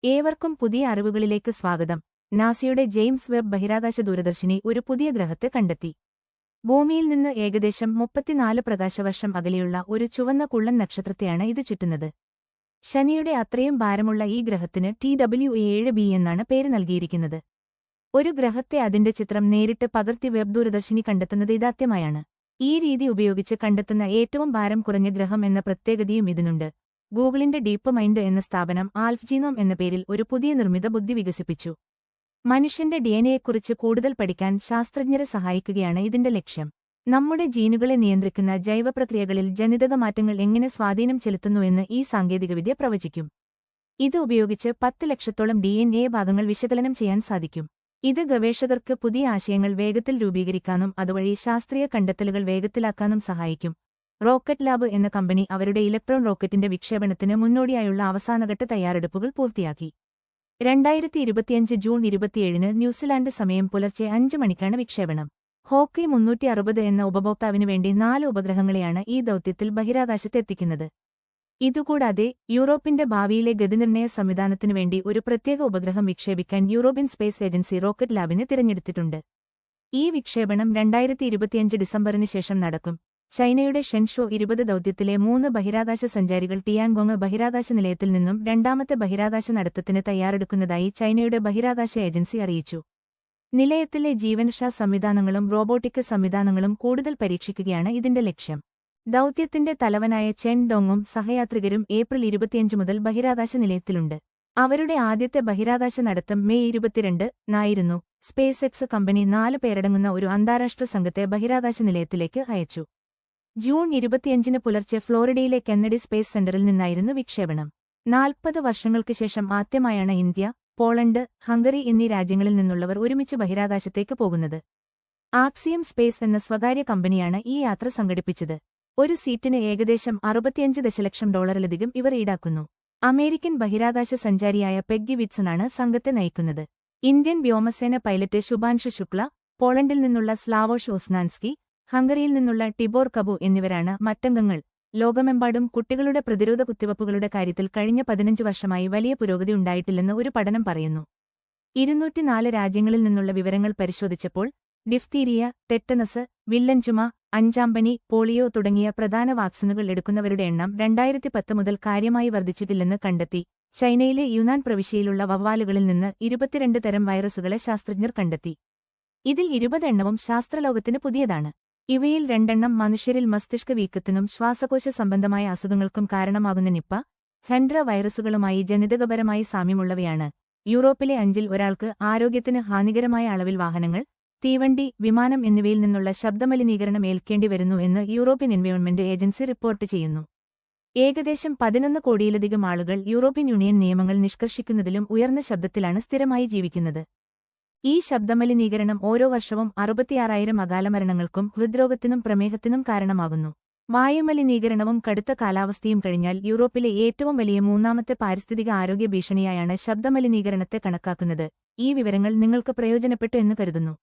ഏവർക്കും പുതിയ അറിവുകളിലേക്ക് സ്വാഗതം. നാസയുടെ ജെയിംസ് വെബ് ബഹിരാകാശ ദൂരദർശിനി ഒരു പുതിയ ഗ്രഹത്തെ കണ്ടെത്തി. ഭൂമിയിൽ നിന്ന് ഏകദേശം 34 പ്രകാശവർഷം അകലെയുള്ള ഒരു ചുവന്ന കുള്ളൻ നക്ഷത്രത്തെയാണ് ഇത് ചുറ്റുന്നത്. ശനിയുടെ അത്രയും ഭാരമുള്ള ഈ ഗ്രഹത്തിന് TW7b എന്നാണ് പേര് നൽകിയിരിക്കുന്നത്. ഒരു ഗ്രഹത്തെ അതിന്റെ ചിത്രം നേരിട്ട് പകർത്തി വെബ് ദൂരദർശിനി കണ്ടെത്തുന്നത് ഇതാദ്യമായാണ്. ഈ രീതി ഉപയോഗിച്ച് കണ്ടെത്തുന്ന ഏറ്റവും ഭാരം കുറഞ്ഞ ഗ്രഹം എന്ന പ്രത്യേകതയും ഇതിനുണ്ട്. ഗൂഗിളിന്റെ ഡീപ്പ് മൈൻഡ് എന്ന സ്ഥാപനം ആൽഫ്ജീനോം എന്ന പേരിൽ ഒരു പുതിയ നിർമ്മിത ബുദ്ധി വികസിപ്പിച്ചു. മനുഷ്യന്റെ ഡിഎൻഎയെക്കുറിച്ച് കൂടുതൽ പഠിക്കാൻ ശാസ്ത്രജ്ഞരെ സഹായിക്കുകയാണ് ഇതിന്റെ ലക്ഷ്യം. നമ്മുടെ ജീനുകളെ നിയന്ത്രിക്കുന്ന ജൈവപ്രക്രിയകളിൽ ജനിതക മാറ്റങ്ങൾ എങ്ങനെ സ്വാധീനം ചെലുത്തുന്നുവെന്ന് ഈ സാങ്കേതികവിദ്യ പ്രവചിക്കും. ഇത് ഉപയോഗിച്ച് 10 ലക്ഷത്തോളം DNA ഭാഗങ്ങൾ വിശകലനം ചെയ്യാൻ സാധിക്കും. ഇത് ഗവേഷകർക്ക് പുതിയ ആശയങ്ങൾ വേഗത്തിൽ രൂപീകരിക്കാനും അതുവഴി ശാസ്ത്രീയ കണ്ടെത്തലുകൾ വേഗത്തിലാക്കാനും സഹായിക്കും. റോക്കറ്റ് ലാബ് എന്ന കമ്പനി അവരുടെ ഇലക്ട്രോൺ റോക്കറ്റിന്റെ വിക്ഷേപണത്തിന് മുന്നോടിയായുള്ള അവസാനഘട്ട തയ്യാറെടുപ്പുകൾ പൂർത്തിയാക്കി. 2025 ജൂൺ 27 ന്യൂസിലാൻഡ് സമയം പുലർച്ചെ 5 മണിക്കാണ് വിക്ഷേപണം. ഹോക്കി 360 എന്ന ഉപഭോക്താവിനു വേണ്ടി 4 ഉപഗ്രഹങ്ങളെയാണ് ഈ ദൗത്യത്തിൽ ബഹിരാകാശത്തെത്തിക്കുന്നത്. ഇതുകൂടാതെ യൂറോപ്പിന്റെ ഭാവിയിലെ ഗതിനിർണയ സംവിധാനത്തിനുവേണ്ടി ഒരു പ്രത്യേക ഉപഗ്രഹം വിക്ഷേപിക്കാൻ യൂറോപ്യൻ സ്പേസ് ഏജൻസി റോക്കറ്റ് ലാബിനെ തിരഞ്ഞെടുത്തിട്ടുണ്ട്. ഈ വിക്ഷേപണം 2025 ഡിസംബറിന് ശേഷം നടക്കും. ചൈനയുടെ ഷെൻഷോ 20 ദൗത്യത്തിലെ 3 ബഹിരാകാശ സഞ്ചാരികൾ ടിയാൻഗോങ് ബഹിരാകാശ നിലയത്തിൽ നിന്നും രണ്ടാമത്തെ ബഹിരാകാശ നടത്തത്തിന് തയ്യാറെടുക്കുന്നതായി ചൈനയുടെ ബഹിരാകാശ ഏജൻസി അറിയിച്ചു. നിലയത്തിലെ ജീവനശാ സംവിധാനങ്ങളും റോബോട്ടിക് സംവിധാനങ്ങളും കൂടുതൽ പരീക്ഷിക്കുകയാണ് ഇതിന്റെ ലക്ഷ്യം. ദൗത്യത്തിന്റെ തലവനായ ചെൻ ഡോങ്ങും സഹയാത്രികരും ഏപ്രിൽ 25 മുതൽ ബഹിരാകാശ നിലയത്തിലുണ്ട്. അവരുടെ ആദ്യത്തെ ബഹിരാകാശ നടത്തം മെയ് 22-നായിരുന്നു. സ്പേസ് എക്സ് കമ്പനി 4 പേരടങ്ങുന്ന ഒരു അന്താരാഷ്ട്ര സംഘത്തെ ബഹിരാകാശ നിലയത്തിലേക്ക് അയച്ചു. ജൂൺ 25 പുലർച്ചെ ഫ്ലോറിഡയിലെ കെന്നഡി സ്പേസ് സെന്ററിൽ നിന്നായിരുന്നു വിക്ഷേപണം. 40 വർഷങ്ങൾക്ക് ശേഷം ആദ്യമായാണ് ഇന്ത്യ, പോളണ്ട്, ഹംഗറി എന്നീ രാജ്യങ്ങളിൽ നിന്നുള്ളവർ ഒരുമിച്ച് ബഹിരാകാശത്തേക്ക് പോകുന്നത്. ആക്സിയം സ്പേസ് എന്ന സ്വകാര്യ കമ്പനിയാണ് ഈ യാത്ര സംഘടിപ്പിച്ചത്. ഒരു സീറ്റിന് ഏകദേശം $65 ദശലക്ഷം ഇവർ ഈടാക്കുന്നു. അമേരിക്കൻ ബഹിരാകാശ സഞ്ചാരിയായ പെഗ്ഗി വിറ്റ്സണാണ് സംഘത്തെ നയിക്കുന്നത്. ഇന്ത്യൻ വ്യോമസേന പൈലറ്റ് ശുഭാൻഷു ശുക്ല, പോളണ്ടിൽ നിന്നുള്ള സ്ലാവോഷ് ഒസ്നാൻസ്കി, ഹംഗറിയിൽ നിന്നുള്ള ടിബോർ കബു എന്നിവരാണ് മറ്റംഗങ്ങൾ. ലോകമെമ്പാടും കുട്ടികളുടെ പ്രതിരോധ കുത്തിവയ്പ്പുകളുടെ കാര്യത്തിൽ കഴിഞ്ഞ 15 വർഷമായി വലിയ പുരോഗതി ഉണ്ടായിട്ടില്ലെന്ന് ഒരു പഠനം പറയുന്നു. 204 രാജ്യങ്ങളിൽ നിന്നുള്ള വിവരങ്ങൾ പരിശോധിച്ചപ്പോൾ ഡിഫ്തീരിയ, ടെറ്റനസ്, വില്ലൻ ചുമ, അഞ്ചാംപനി, പോളിയോ തുടങ്ങിയ പ്രധാന വാക്സിനുകൾ എടുക്കുന്നവരുടെ എണ്ണം 2010 മുതൽ കാര്യമായി വർദ്ധിച്ചിട്ടില്ലെന്ന് കണ്ടെത്തി. ചൈനയിലെ യുനാൻ പ്രവിശ്യയിലുള്ള വവ്വാലുകളിൽ നിന്ന് 22 തരം വൈറസുകളെ ശാസ്ത്രജ്ഞർ കണ്ടെത്തി. ഇതിൽ 20 എണ്ണവും ശാസ്ത്രലോകത്തിന് പുതിയതാണ്. ഇവയിൽ 2 എണ്ണം മനുഷ്യരിൽ മസ്തിഷ്ക വീക്കത്തിനും ശ്വാസകോശ സംബന്ധമായ അസുഖങ്ങൾക്കും കാരണമാകുന്ന നിപ്പ, ഹെൻഡ്ര വൈറസുകളുമായി ജനിതകപരമായി സാമ്യമുള്ളവയാണ്. യൂറോപ്പിലെ 5-ൽ ഒരാൾക്ക് ആരോഗ്യത്തിന് ഹാനികരമായ അളവിൽ വാഹനങ്ങൾ, തീവണ്ടി, വിമാനം എന്നിവയിൽ നിന്നുള്ള ശബ്ദമലിനീകരണം ഏൽക്കേണ്ടി വരുന്നു എന്ന് യൂറോപ്യൻ എൻവയോൺമെന്റ് ഏജൻസി റിപ്പോർട്ട് ചെയ്യുന്നു. ഏകദേശം 11 കോടിയിലധികം ആളുകൾ യൂറോപ്യൻ യൂണിയൻ നിയമങ്ങൾ നിഷ്കർഷിക്കുന്നതിലും ഉയർന്ന ശബ്ദത്തിലാണ് സ്ഥിരമായി ജീവിക്കുന്നത്. ഈ ശബ്ദമലിനീകരണം ഓരോ വർഷവും 66,000 അകാലമരണങ്ങൾക്കും ഹൃദ്രോഗത്തിനും പ്രമേഹത്തിനും കാരണമാകുന്നു. വായുമലിനീകരണവും കടുത്ത കാലാവസ്ഥയും കഴിഞ്ഞാൽ യൂറോപ്പിലെ ഏറ്റവും വലിയ 3ാമത്തെ പാരിസ്ഥിതിക ആരോഗ്യ ഭീഷണിയായാണ് ശബ്ദമലിനീകരണത്തെ കണക്കാക്കുന്നത്. ഈ വിവരങ്ങൾ നിങ്ങൾക്ക് പ്രയോജനപ്പെട്ടു എന്ന് കരുതുന്നു.